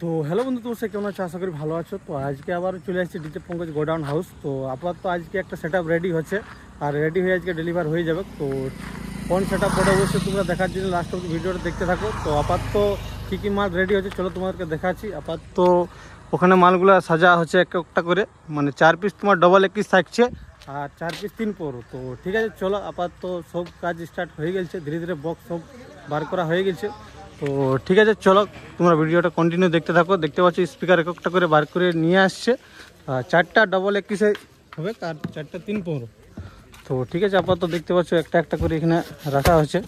তো হ্যালো বন্ধু, তোমরা সে কেমন আছো? আশা করি ভালো আছো। তো আজকে আবার চলে আসছি ডিজে পঙ্কজ গোডাউন হাউস। তো আপাতত আজকে একটা সেট রেডি হচ্ছে আর রেডি হয়ে আজকে ডেলিভার হয়ে যাবে। তো কোন সেট আপ পরে অবশ্যই তোমরা দেখার জন্য লাস্ট অব্দি ভিডিওটা দেখতে থাকো। তো আপাতত কী কী মাল রেডি হচ্ছে চলো তোমাদেরকে দেখাচ্ছি। আপাতত ওখানে মালগুলো সাজা হচ্ছে একটা করে, মানে 4 পিস তোমার ডবল 21 থাকছে আর 4 পিস 3 পরো। তো ঠিক আছে চলো, আপাতত সব কাজ স্টার্ট হয়ে গেছে, ধীরে ধীরে বক্স সব বার করা হয়ে গেছে। তো ঠিক আছে চলো, তোমরা ভিডিওটা কন্টিনিউ দেখতে থাকো। দেখতে পাচ্ছ স্পিকার একটা করে বার করে নিয়ে আসছে, 4টা ডবল 21 হবে আর 4টা 3 তো ঠিক আছে আপাতত দেখতে পাচ্ছ একটা করে এখানে রাখা হচ্ছে।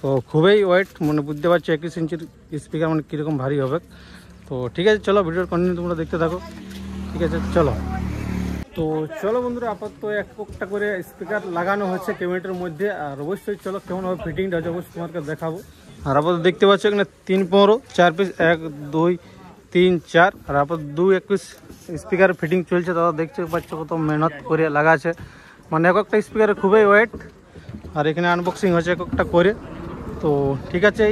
তো খুবই ওয়েট, মানে বুঝতে পারছো 21 ইঞ্চির স্পিকার মানে কীরকম ভারী হবে। তো ঠিক আছে চলো, ভিডিওর কন্টিনিউ তোমরা দেখতে থাকো। ঠিক আছে চলো। তো চলো বন্ধুরা, আপাতত একটা করে স্পিকার লাগানো হচ্ছে ক্যাবিনেটের মধ্যে। আর অবশ্যই চলো কেমনভাবে ফিটিংটা হচ্ছে অবশ্যই তোমাকে দেখাবো। আর আপাতত দেখতে পাচ্ছ এখানে 3 4 পিস 1 2 3 4 আর আপাতত 2 21 স্পিকার ফিটিং চলছে। দাদা দেখতে পাচ্ছ কত মেহনত করে লাগা আছে, মানে একটা স্পিকারে খুবই ওয়েট। আর এখানে আনবক্সিং হচ্ছে একটা করে। তো ঠিক আছে,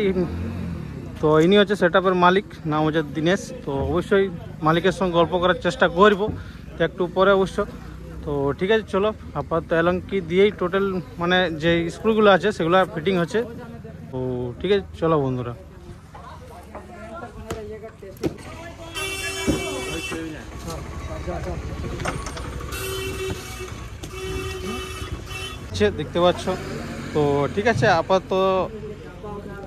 তো ইনি হচ্ছে সেট আপের মালিক, নাম হচ্ছে দিনেশ। তো অবশ্যই মালিকের সঙ্গে গল্প করার চেষ্টা করবো তো একটু পরে অবশ্য। তো ঠিক আছে চলো, আপাতত এলঙ্কি দিয়েই টোটাল মানে যে স্ক্রুগুলো আছে সেগুলো ফিটিং হচ্ছে। তো ঠিক আছে চলো বন্ধুরা। দেখতে পাচ্ছ, তো ঠিক আছে আপাতত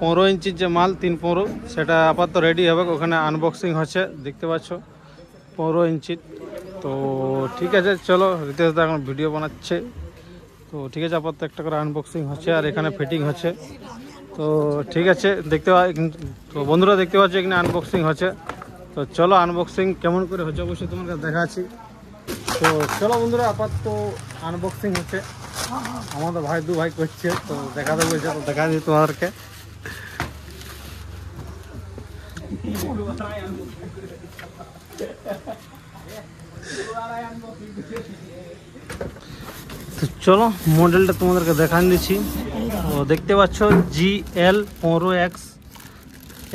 15 ইঞ্চির যে মাল 3 সেটা আপাতত রেডি হবে, ওখানে আনবক্সিং হচ্ছে দেখতে পাচ্ছ 15 ইঞ্চির। তো ঠিক আছে চলো, রিতেশ দা এখন ভিডিও বানাচ্ছে। তো ঠিক আছে আপাতত একটা করে আনবক্সিং হচ্ছে আর এখানে ফিটিং হচ্ছে। তো ঠিক আছে তো বন্ধুরা দেখতে পাচ্ছ এখানে আনবক্সিং হচ্ছে। তো চলো আনবক্সিং কেমন করে হচ্ছে অবশ্যই তোমার কাছে দেখাচ্ছি। তো চলো বন্ধুরা, আপাতত আনবক্সিং হচ্ছে, আমাদের ভাই দু ভাই করছে। তো দেখাতে বলছে, তো দেখা দিই তোমাদেরকে। তো চলো মডেলটা তোমাদেরকে দেখান দিচ্ছি। তো দেখতে পাচ্ছ GL 15X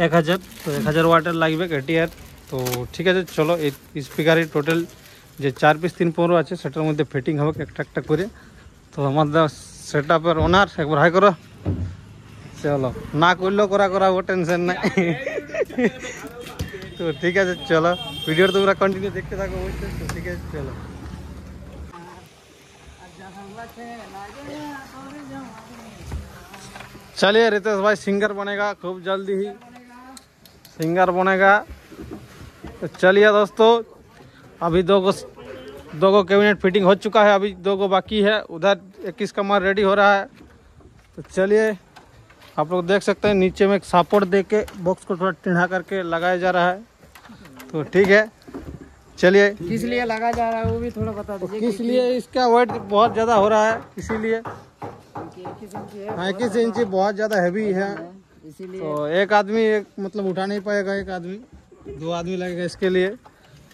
1000। তো 1000 ওয়াটের লাগবে এটিআর। তো ঠিক আছে চলো, এই স্পিকারের টোটাল যে 4 পিস 3 আছে সেটার মধ্যে ফিটিং হবে একটা করে। তো আমাদের সেট আপের ওনার একবার হাই করো। চলো, না করলেও করাবো, টেনশন নাই। তো ঠিক আছে চলো, ভিডিওটা তোমরা কন্টিনিউ দেখতে থাকো অবশ্যই। তো ঠিক আছে চলো। चलिए रितेश भाई सिंगर बनेगा, खूब जल्दी ही सिंगर बनेगा। तो चलिए दोस्तों, अभी दो गो कैबिनेट फिटिंग हो चुका है, अभी 2 गो बाकी है। उधर 21 का माल रेडी हो रहा है। तो चलिए आप लोग देख सकते हैं नीचे में एक सपोर्ट दे के बॉक्स को थोड़ा टेढ़ा करके लगाया जा रहा है। तो ठीक है चलिए, किस लिए लगा जा रहा है वो भी थोड़ा बता दीजिए। किस लिए? इसका वेट बहुत ज़्यादा हो रहा है इसीलिए। 21 इंची बहुत ज़्यादा हैवी है, इसीलिए तो एक आदमी मतलब उठा नहीं पाएगा, एक आदमी 2 आदमी लगेगा इसके लिए।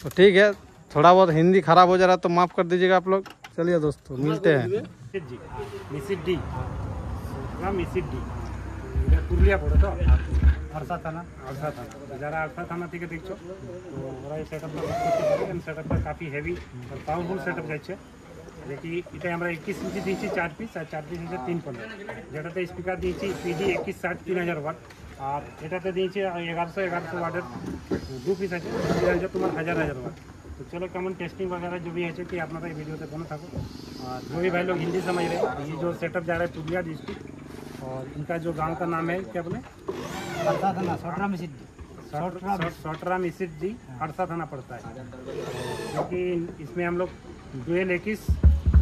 तो ठीक है, थोड़ा बहुत हिंदी खराब हो जा रहा है तो माफ़ कर दीजिएगा आप लोग। चलिए दोस्तों मिलते हैं। পুরুলিয়া পড়ে তো আরসা থানা যারা আরসা থানা থেকে দেখছো, তো ওরা এই সেটআপটা করতে পারে। সেটআপটা কাফি হেভি আর পাওয়ারফুল সেটআপ যাচ্ছে। দেখি এটাই আমরা 21 ইঞ্চি দিয়েছি 4 পিস আর 4 পিস হচ্ছে 3 যেটাতে স্পিকার দিয়েছি PD 2160 3000 ওয়াট। আর এটাতে দিয়েছি 1100 ওয়াটের 2 পিস আছে, এটা তোমার 1000 ওয়াট। तो चलो कमन टेस्टिंग वगैरह जो भी है कि अपना तो वीडियो से बना था। और जो भी भाई लोग हिंदी समझ रहे हैं, ये जो सेटअप जा रहा है पुरलिया डिस्ट्रिक्ट, और इनका जो गांव का नाम है क्या बोले, अरसा थाना सोटरा मिसिड डी अरसा थाना पड़ता है। क्योंकि इसमें हम लोग डुएल 21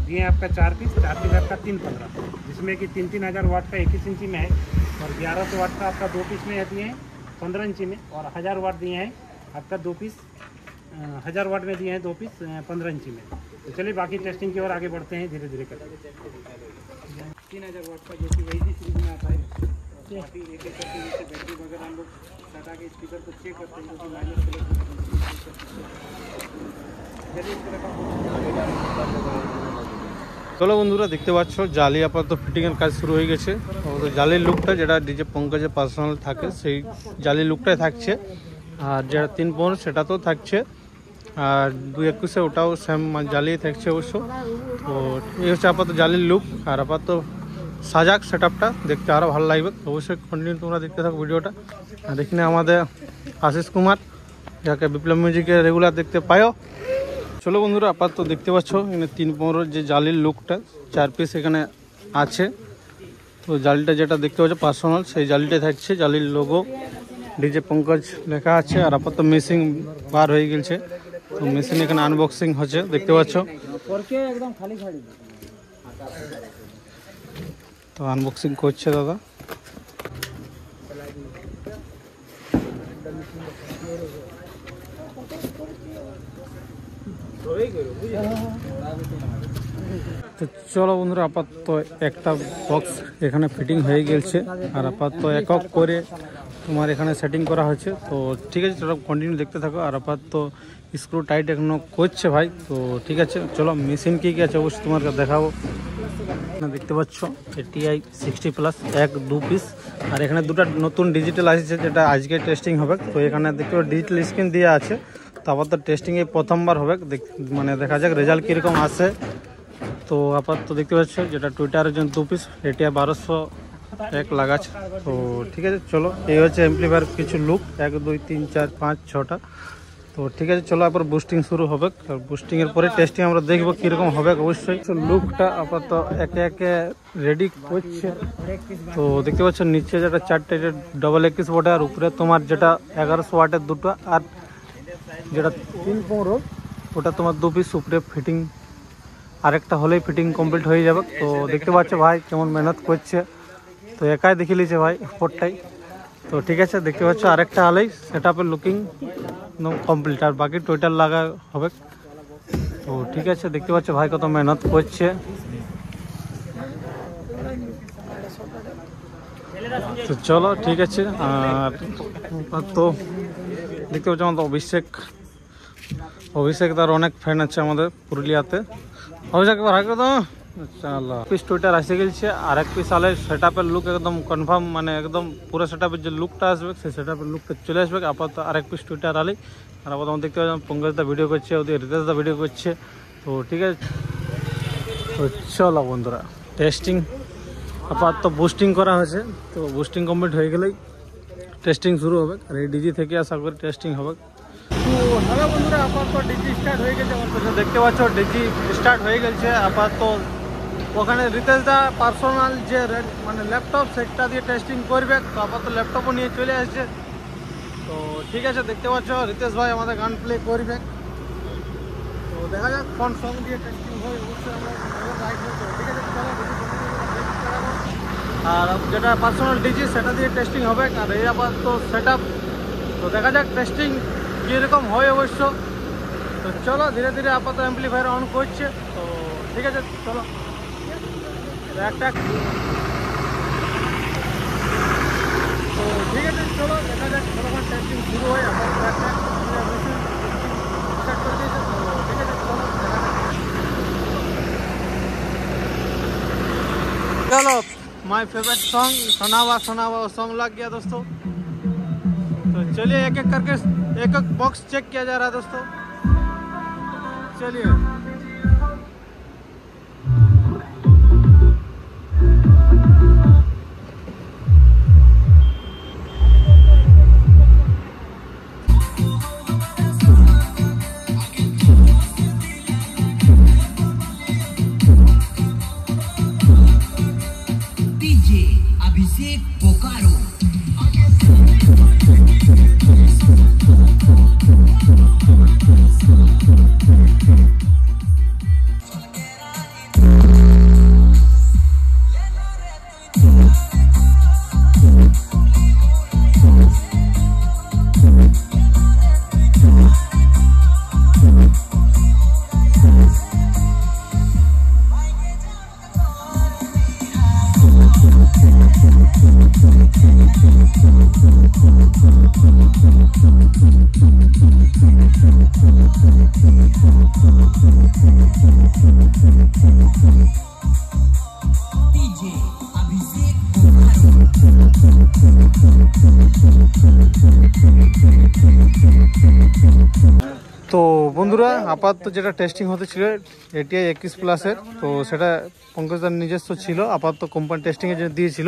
दिए हैं आपका 4 पीस आपका 315, जिसमें कि 3-3000 वाट का 21 इंची में है और 1100 वाट का आपका 2 पीस में दिए हैं 15 इंची में, और 1000 वाट दिए हैं आपका 2 पीस 1000 वाट में दिए हैं 2 पीस 15 इंची में। तो चलिए बाकी टेस्टिंग की ओर आगे बढ़ते हैं धीरे धीरे करके। 3000 वाट का जो कि वही भी सीरीज में आता है। बाकी एक करके नीचे बैटरी वगैरह हम लोग सटा के स्पीकर को चेक करते हैं, क्योंकि माइनस চলো বন্ধুরা দেখতে পাচ্ছ জালি আপাতত ফিটিংয়ের কাজ শুরু হয়ে গেছে। তো জালির লুকটা যেটা ডিজে পঙ্কজের পার্সোনাল থাকে সেই জালির লুকটাই থাকছে। আর যেটা 3-15 সেটা তো থাকছে, আর 2-21 ওটাও সেম জালিয়ে থাকছে অবশ্য। তো এই হচ্ছে আপাতত জালির লুক, আর আপাতত সাজাক সেট আপটা দেখতে আরও ভালো লাগবে। অবশ্যই কন্টিনিউ তোমরা দেখতে থাকো ভিডিওটা। আর এখানে আমাদের আশিস কুমার, যাকে বিপ্লব মিউজিকে রেগুলার দেখতে পায়ও। চলো বন্ধুরা, আপাতত দেখতে পাচ্ছ এখানে 3-15 যে জালির লুকটা 4 পিস এখানে আছে। তো জালিটা যেটা দেখতে পাচ্ছ পার্সোনাল, সেই জালিটাই থাকছে, জালির লোগো ডিজে পঙ্কজ লেখা আছে। আর আপাতত মেশিন বার হয়ে গেছে, তো মেশিন এখানে আনবক্সিং হচ্ছে দেখতে পাচ্ছ। একদম খালি খালি তো আনবক্সিং করছে দাদা। তো চলো বন্ধুরা, আপাতত একটা বক্স এখানে ফিটিং হয়ে গেছে, আর আপাতত একক করে তোমার এখানে সেটিং করা হয়েছে। তো ঠিক আছে, চলো কন্টিনিউ দেখতে থাকো। আর আপাতত স্ক্রু টাইট এখনো করছে ভাই। তো ঠিক আছে, চলো মেশিন কী কী আছে অবশ্যই তোমাকে দেখাবো। দেখতে পাচ্ছ ATI 60+ 1-2 পিস, আর এখানে দুটো নতুন ডিজিটাল আসছে যেটা আজকে টেস্টিং হবে। তো এখানে দেখতে পাচ্ছ ডিজিটাল স্ক্রিন দেওয়া আছে। তো আপাতত টেস্টিংয়ে প্রথমবার হবে, মানে দেখা যাক রেজাল্ট কীরকম আসে। তো আপাতত দেখতে পাচ্ছ যেটা টুইটারের জন্য 2 পিস ATI 1201 লাগাচ্ছে। তো ঠিক আছে, চলো এই হচ্ছে অ্যাম্পলিফায়ার কিছু লুক 1 2 3 4 5 6টা। তো ঠিক আছে, চলো আবার বুস্টিং শুরু হবে, আর বুস্টিংয়ের পরে টেস্টিং আমরা দেখবো কীরকম হবে অবশ্যই। তো লুকটা আপাতত একে একে রেডি করছে। তো দেখতে পাচ্ছ নিচে যেটা 4টে 21 ওয়াটের, আর উপরে তোমার যেটা 1100 ওয়াটের দুটো, আর যেটা 3-15 ওটা তোমার 2 পিস উপরে ফিটিং, আরেকটা হলেই ফিটিং কমপ্লিট হয়ে যাবে। তো দেখতে পাচ্ছ ভাই কেমন মেহনত করছে। তো একাই দেখে নিয়েছে ভাই উপরটাই। তো ঠিক আছে, দেখতে পাচ্ছ আরেকটা হলেই সেট আপের লুকিং একদম কমপ্লিট, আর বাকি টোটাল লাগা হবে। তো ঠিক আছে, দেখতে পাচ্ছ ভাই কত মেহনত করছে। তো চলো ঠিক আছে। আর তো দেখতে পাচ্ছ আমাদের অভিষেক তার অনেক ফ্যান আছে আমাদের পুরুলিয়াতে। অভিষেক এবার হাঁকে তো আল্লাহ পিস টুইটার আসে গেছে, আর এক পিস আলে সেট আপের লুক একদম কনফার্ম, মানে একদম পুরো সেট আপের যে লুকটা আসবে সেই সেট আপের লুকটা চলে আসবে আপাতত আরেক পিস টুইটার আলেই। আর আপাতত দেখতে পাচ্ছি পঙ্কজদা ভিডিও করছে, ওদের রিতেশদা ভিডিও করছে। তো ঠিক আছে, তো চলো বন্ধুরা টেস্টিং আপাতত বুস্টিং করা হয়েছে। তো বুস্টিং কমপ্লিট হয়ে গেলেই টেস্টিং শুরু হবে, আর এই ডিজি থেকে আশা করি টেস্টিং হবে। তো হ্যালো বন্ধুরা, আপাতত ডিজি স্টার্ট হয়ে গেছে। আমার কাছে দেখতে পাচ্ছ ডিজি স্টার্ট হয়ে গেছে। আপাতত ওখানে রিতেশদা পার্সোনাল যে মানে ল্যাপটপ সেটা দিয়ে টেস্টিং করবে। তো আপাতত ল্যাপটপও নিয়ে চলে আসছে। তো ঠিক আছে, দেখতে পাচ্ছ রিতেশ ভাই আমাদের গান প্লে করবে। তো দেখা যাক কোন সং দিয়ে টেস্টিং হয়, অবশ্যই আমরা রাইট হচ্ছে। ঠিক আছে, চলো আর যেটা পার্সোনাল ডিজি সেটা দিয়ে টেস্টিং হবে। আর এই আপাতত সেট আপ, তো দেখা যাক টেস্টিং কীরকম হয় অবশ্য। তো চলো ধীরে ধীরে আপাতত অ্যাম্পলিফায়ার অন করছে। তো ঠিক আছে, চলো একটা। তো ঠিক আছে, চলো দেখা যাক যখন টেস্টিং শুরু হয় আপাতত একটা স্টার্ট করে দিয়েছে। তো ঠিক আছে, চলো দেখা যাক। चलो माय फेवरेट सॉन्ग सुनावा वो सॉन्ग लग गया दोस्तों। तो चलिए एक एक करके एक एक बॉक्स चेक किया जा रहा है दोस्तों। चलिए अभिषेक बोकारो। DJ अभिषेक बोकारो। তো বন্ধুরা আপাতত যেটা টেস্টিং হতে ছিল এটিআই 21+-এর, তো সেটা পঙ্কজদার নিজস্ব ছিল, আপাতত কোম্পানি টেস্টিংয়ের জন্য দিয়েছিল।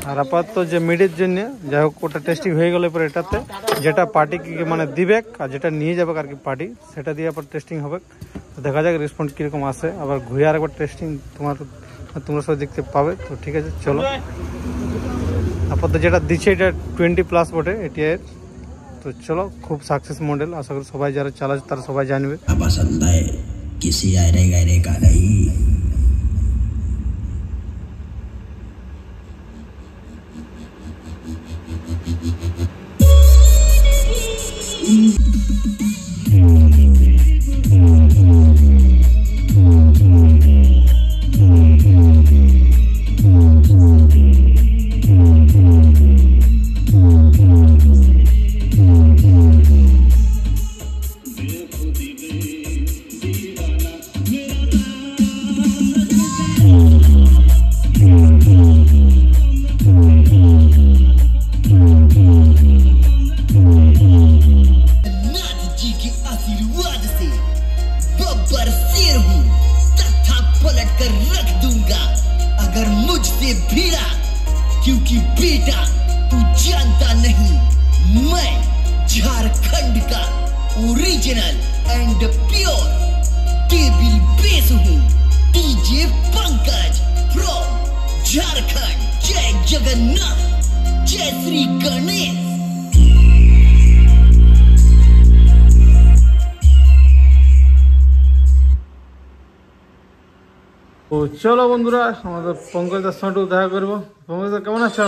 আর আপাতত যে মিডের জন্য যাই হোক ওটা টেস্টিং হয়ে গেলে পরে এটাতে যেটা পার্টিকে মানে দিবে আর যেটা নিয়ে যাবে আর কি পার্টি, সেটা দিয়ে আবার টেস্টিং হবে। তো দেখা যাক রেসপন্স কীরকম আসে, আবার ঘুরে আরেকবার টেস্টিং তোমরা সবাই দেখতে পাবে। তো ঠিক আছে চলো, আপাতত যেটা দিচ্ছে এটা 20+ বটে এটিআইয়ের। তো চলো, খুব সাকসেস মডেল, আশা করি সবাই যারা চালাচ্ছে তারা সবাই জানবে। पसंद है किसी अरे गरे का नहीं। नाथ जी के आशीर्वाद से बब्बर शेर हूँ तथा पलट कर रख दूंगा अगर मुझसे भिड़ा, क्योंकि बेटा तू जानता नहीं मैं झारखंड का original and pure table bass हूँ। DJ Pankaj from Jharkhand. जय जगन्नाथ, जय श्री गणेश। তো চলো বন্ধুরা, আমাদের পঙ্কজদার সঙ্গে দেখা করবো। পঙ্কজদা কেমন আছো?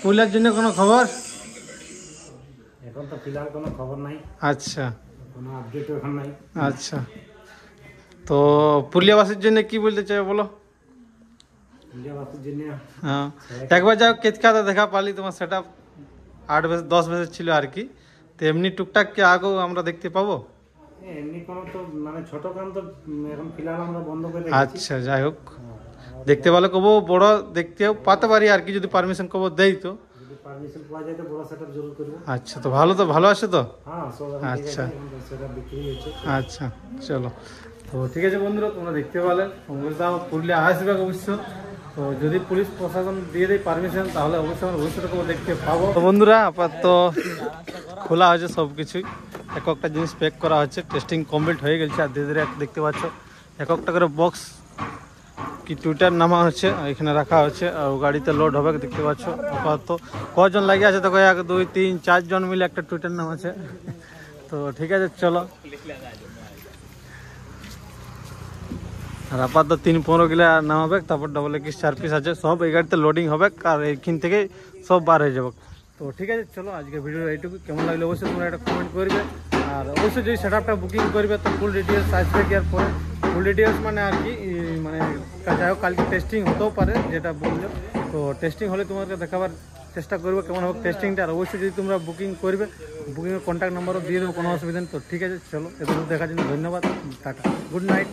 পুরুলিয়ার জন্য কোনো খবর? এখন তো ফিলহাল কোনো খবর নাই, আচ্ছা কোনো আপডেট এখন নাই। আচ্ছা, তো পুরুলিয়াবাসীর জন্য কি বলতে চাই বলো? ইন্ডিয়াবাসীর জন্য হ্যাঁ, একবার যাও কেতকাতে দেখা পালি, তোমার সেট আপ 8-10 বছর ছিল আর কি। তো এমনি টুকটাক কি আগেও আমরা দেখতে পাবো? এমনি কোনো তো মানে ছোট কাম তো এখন ফিলহাল আমরা বন্ধ করে রেখেছি। আচ্ছা, যাই হোক, দেখতে পারলে কবো বড় দেখতেও পাতে পারি আর কি, যদি পারমিশন কবো দেই তো। যদি পারমিশন পাওয়া যায় তো বড় সেটআপ জরুর করবো। আচ্ছা, তো ভালো আছে তো? হ্যাঁ, সব এখন ঠিক আচ্ছা। আছে, এখন সেটআপ বিক্রি হয়েছে। আচ্ছা চলো, তো ঠিক আছে বন্ধুরা, তোমরা দেখতে পেলে পঙ্কজদা পুরুলিয়া আসবে অবশ্য। তো যদি পুলিশ প্রশাসন দিয়ে দেয় পারমিশন, তাহলে অবশ্যই আমরা ভবিষ্যতে দেখতে পাবো। তো বন্ধুরা আপাতত খোলা হয়েছে সব কিছুই, এক একটা জিনিস প্যাক করা হচ্ছে, টেস্টিং কমপ্লিট হয়ে গেছে। আর ধীরে ধীরে দেখতে পাচ্ছ এক একটা করে বক্স কি টুইটার নামা হচ্ছে, এখানে রাখা হচ্ছে, আর গাড়িতে লোড হবে দেখতে পাচ্ছ। আপাতত কজন লাগিয়ে আছে দেখো, 1 2 3 4 জন মিলে একটা টুইটার নাম আছে। তো ঠিক আছে চলো, আর আপাতত 3-15 কিলো নামাবে, তারপর ডবল এক্স 4 পিস আছে, সব এই গাড়িতে লোডিং হবে আর এইখান থেকে সব বার হয়ে যাবে। তো ঠিক আছে চলো, আজকে ভিডিও এইটুকু। কেমন লাগলো অবশ্যই তোমরা একটা কমেন্ট করবে, আর অবশ্যই যদি সেটআপটা বুকিং করবে তো ফুল ডিটেলস আসবে কি আর পরে ফুল ডিটেলস মানে আর কি, মানে যাই হোক কালকে টেস্টিং হতেও পারে যেটা বললো। তো টেস্টিং হলে তোমাকে দেখাবার চেষ্টা করবো কেমন হোক টেস্টিংটা। আর অবশ্যই যদি তোমরা বুকিং করবে, বুকিংয়ের কন্ট্যাক্ট নাম্বারও দিয়ে দেবো, কোনো অসুবিধা নেই। তো ঠিক আছে চলো, এগুলো দেখার জন্য ধন্যবাদ, টাটা, গুড নাইট।